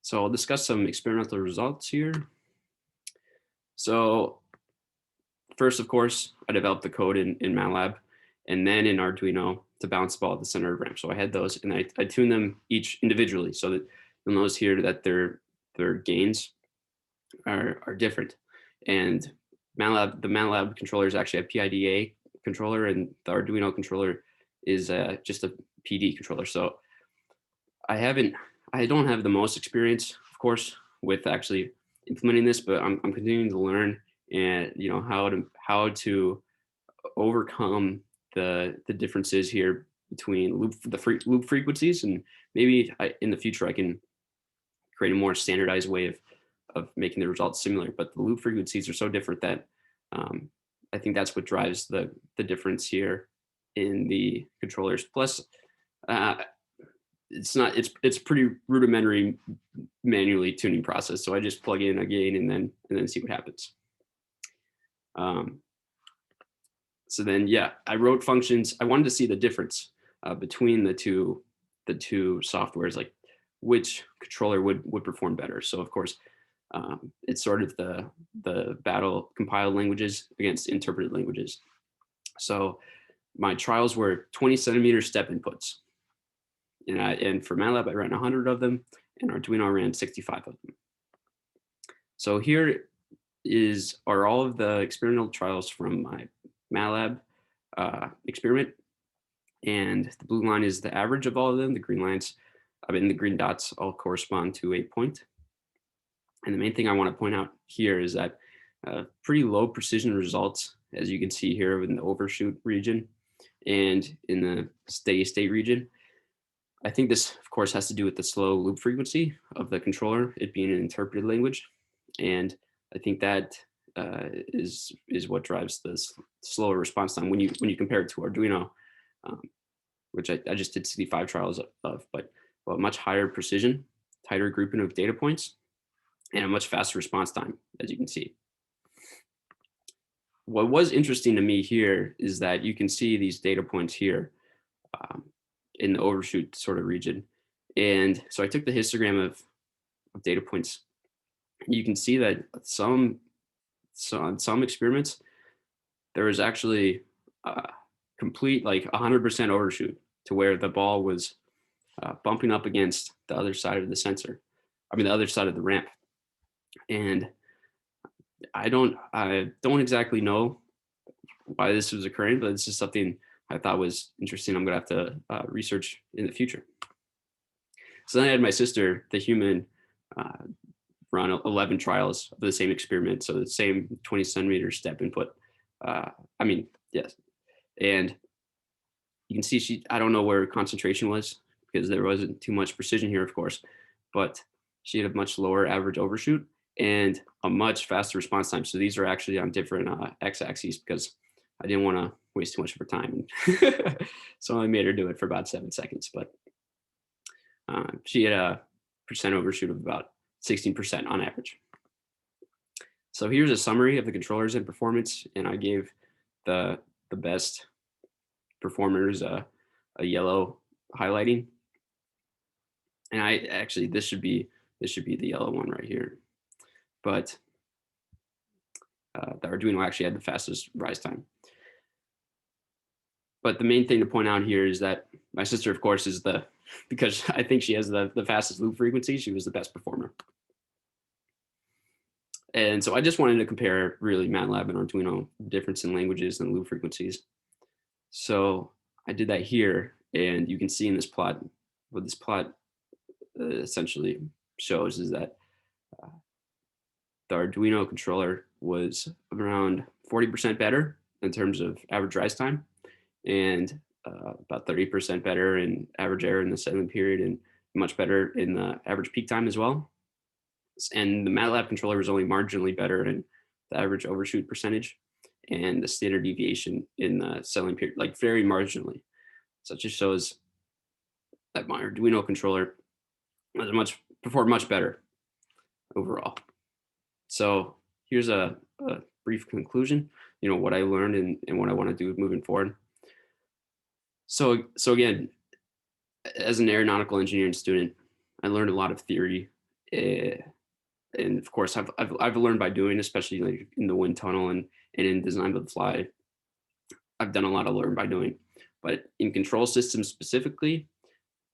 So I'll discuss some experimental results here. So first, of course, I developed the code in MATLAB and then in Arduino to bounce the ball at the center of ramp. So I had those and I tuned them each individually so that you'll notice here that their gains are different. And the MATLAB controller is actually a PIDA controller and the Arduino controller is just a PD controller. So I don't have the most experience, of course, with actually implementing this, but I'm continuing to learn and how to overcome the differences here between loop frequencies, and maybe in the future I can create a more standardized way of making the results similar. But the loop frequencies are so different that I think that's what drives the difference here in the controllers. Plus, uh, it's pretty rudimentary manually tuning process. So I just plug in a gain and then see what happens. Um, so then, yeah, I wrote functions. I wanted to see the difference between the two softwares, like which controller would perform better. So of course, it's sort of the battle compiled languages against interpreted languages. So my trials were 20 centimeter step inputs. And for MATLAB, I ran 100 of them, and Arduino I ran 65 of them. So here are all of the experimental trials from my MATLAB experiment. And the blue line is the average of all of them. The green lines, the green dots all correspond to a point. And the main thing I want to point out here is that pretty low precision results, as you can see here in the overshoot region and in the steady state region. I think this, of course, has to do with the slow loop frequency of the controller, it being an interpreted language. And I think that is what drives this slower response time when you compare it to Arduino, which I just did 65 trials of, but much higher precision, tighter grouping of data points, and a much faster response time, as you can see. What was interesting to me here is that you can see these data points here in the overshoot sort of region. And so I took the histogram of data points. You can see that on some experiments, there was actually complete like 100% overshoot to where the ball was bumping up against the other side of the sensor. The other side of the ramp. And I don't exactly know why this was occurring, but this is something I thought was interesting. I'm gonna have to research in the future. So then I had my sister, the human, run 11 trials of the same experiment. So the same 20 centimeter step input. Yes. And you can see I don't know where concentration was because there wasn't too much precision here, of course, but she had a much lower average overshoot and a much faster response time. So these are actually on different x-axes because I didn't want to waste too much of her time. So I made her do it for about 7 seconds, but she had a percent overshoot of about 16% on average. So here's a summary of the controllers and performance, and I gave the best performers a yellow highlighting. And I actually this should be the yellow one right here, but the Arduino actually had the fastest rise time. But the main thing to point out here is that my sister, of course, is because I think she has the fastest loop frequency, she was the best performer. And so I just wanted to compare really MATLAB and Arduino difference in languages and loop frequencies. So I did that here, and you can see in this plot, what this plot essentially shows is that the Arduino controller was around 40% better in terms of average rise time, and about 30% better in average error in the settling period, and much better in the average peak time as well. And the MATLAB controller was only marginally better in the average overshoot percentage and the standard deviation in the settling period, like very marginally. So it just shows that my Arduino controller performed much better overall. So here's a brief conclusion, what I learned and what I want to do moving forward. So again, as an aeronautical engineering student, I learned a lot of theory Uh, and of course, I've learned by doing, especially like in the wind tunnel and in design by the fly. I've done a lot of learn by doing, but in control systems specifically,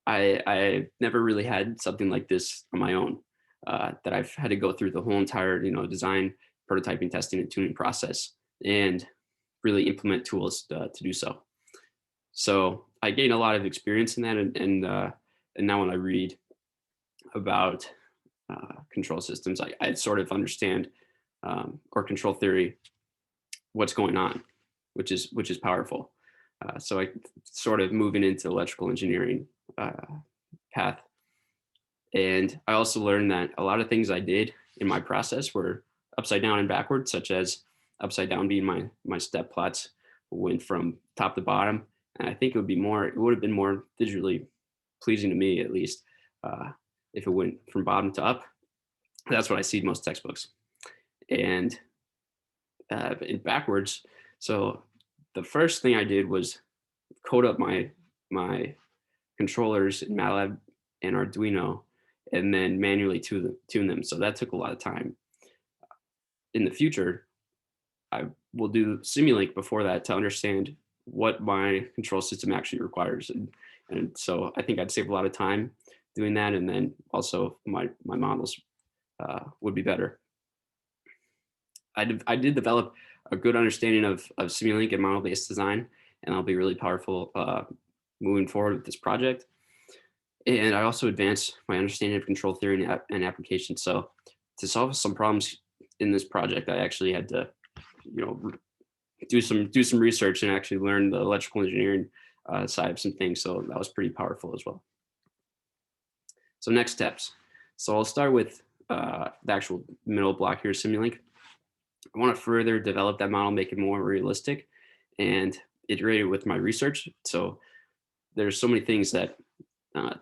I never really had something like this on my own. That I've had to go through the whole entire design, prototyping, testing, and tuning process, and really implement tools to do so. So I gained a lot of experience in that, and now when I read about control systems, I sort of understand or control theory what's going on, which is powerful. So I sort of moving into electrical engineering uh, path, and I also learned that a lot of things I did in my process were upside down and backwards, such as upside down being my step plots went from top to bottom, and I think it would have been more visually pleasing to me at least if it went from bottom to up. That's what I see in most textbooks, and in backwards. So the first thing I did was code up my controllers in MATLAB and Arduino, and then manually tune them. So that took a lot of time. In the future, I will do Simulink before that to understand what my control system actually requires, and so I think I'd save a lot of time doing that, and then also my models would be better. I did develop a good understanding of Simulink and model based design, and that'll be really powerful moving forward with this project. And I also advanced my understanding of control theory and application. So to solve some problems in this project, I actually had to, do some research and actually learn the electrical engineering side of some things. So that was pretty powerful as well. So next steps. So I'll start with the actual middle block here, Simulink. I want to further develop that model, make it more realistic, and iterate it with my research. So there's so many things that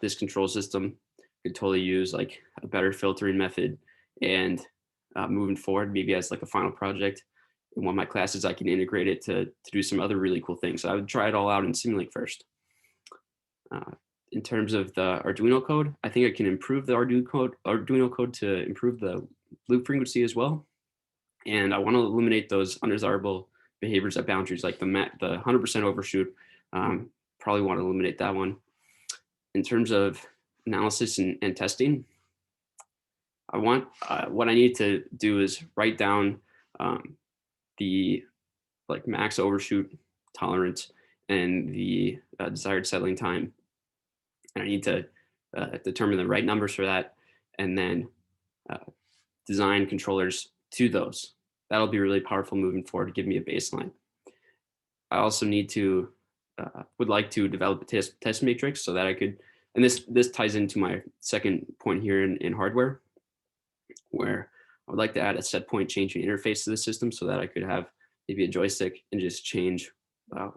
this control system could totally use, like a better filtering method, and moving forward, maybe as like a final project in one of my classes, I can integrate it to do some other really cool things. So I would try it all out in Simulink first. In terms of the Arduino code, I think I can improve the Arduino code to improve the loop frequency as well. And I want to eliminate those undesirable behaviors at boundaries, like the 100% overshoot. Probably want to eliminate that one. In terms of analysis and testing, I want what I need to do is write down the like max overshoot tolerance and the desired settling time, and I need to determine the right numbers for that, and then uh, design controllers to those. That'll be really powerful moving forward to give me a baseline. I also would like to develop a test matrix so that I could, and this ties into my second point here in hardware, where I would like to add a set point changing interface to the system so that I could have maybe a joystick and just change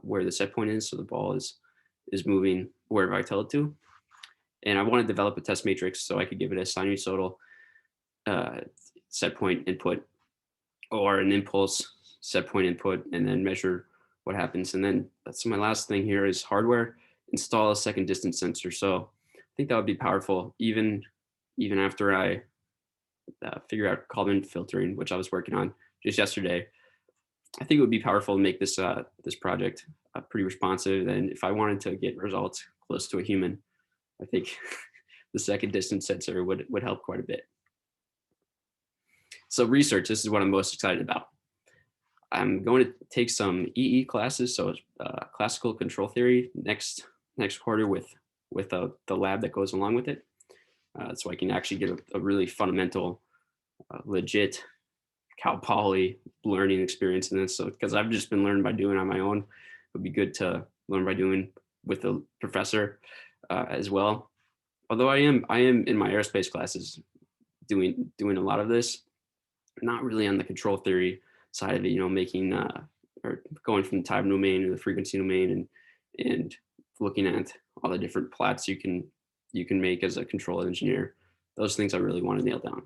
where the set point is, so the ball is moving wherever I tell it to. And I want to develop a test matrix so I could give it a sinusoidal set point input or an impulse set point input, and then measure what happens. And then that's my last thing here is hardware, install a second distance sensor. So I think that would be powerful even after I figure out Kalman filtering, which I was working on just yesterday. I think it would be powerful to make this project pretty responsive. And if I wanted to get results close to a human, I think the second distance sensor would help quite a bit. So research, this is what I'm most excited about. I'm going to take some EE classes, so classical control theory next quarter with the lab that goes along with it, so I can actually get a really fundamental, legit Cal Poly learning experience in this. So because I've just been learning by doing on my own, it would be good to learn by doing with a professor as well. Although I am in my aerospace classes doing a lot of this, not really on the control theory side of it, making or going from the time domain to the frequency domain and looking at all the different plots you can make as a control engineer. Those things I really want to nail down.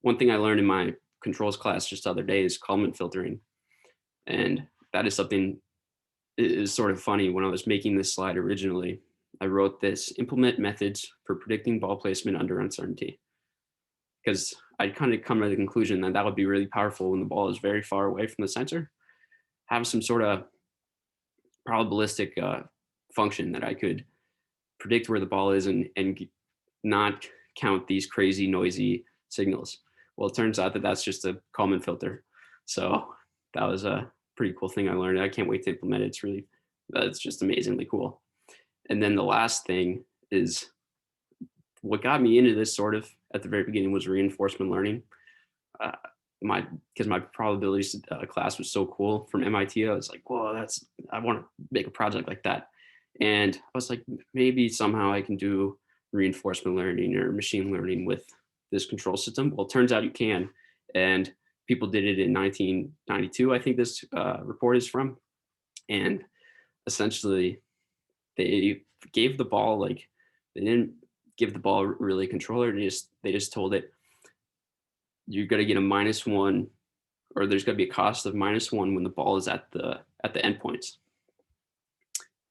One thing I learned in my controls class just the other day is Kalman filtering. And that is something is sort of funny. When I was making this slide originally, I wrote this: implement methods for predicting ball placement under uncertainty. Because I'd kind of come to the conclusion that that would be really powerful when the ball is very far away from the sensor. Have some sort of probabilistic function that I could predict where the ball is and not count these crazy noisy signals. Well, it turns out that that's just a Kalman filter. So that was a pretty cool thing I learned. I can't wait to implement it. It's just amazingly cool. And then the last thing is what got me into this sort of at the very beginning was reinforcement learning. Uh, because my probabilities class was so cool from MIT. I was like, whoa, I want to make a project like that. And I was like, maybe somehow I can do reinforcement learning or machine learning with this control system. Well, it turns out you can. And people did it in 1992, I think this report is from. And essentially, they gave the ball, like, they didn't give the ball really a controller. They just told it, you're going to get a -1, or there's going to be a cost of -1 when the ball is at the endpoints.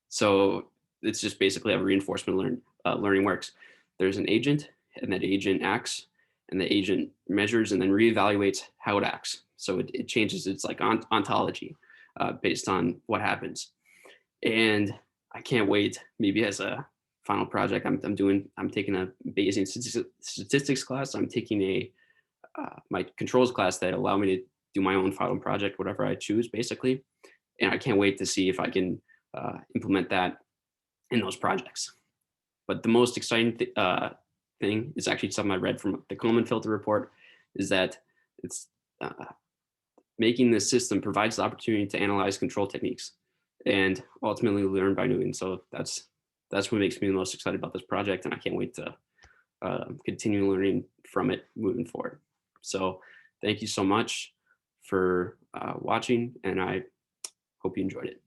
So it's just basically how reinforcement learning works. There's an agent, and that agent acts, and the agent measures and then reevaluates how it acts. So it changes its like ontology based on what happens. And I can't wait. Maybe as a final project, I'm taking a Bayesian statistics class. I'm taking my controls class that allow me to do my own final project, whatever I choose, basically. And I can't wait to see if I can implement that in those projects. But the most exciting thing is actually something I read from the Kalman filter report, is that it's making this system provides the opportunity to analyze control techniques and ultimately learn by doing. So that's what makes me the most excited about this project, and I can't wait to continue learning from it moving forward. So thank you so much for watching, and I hope you enjoyed it.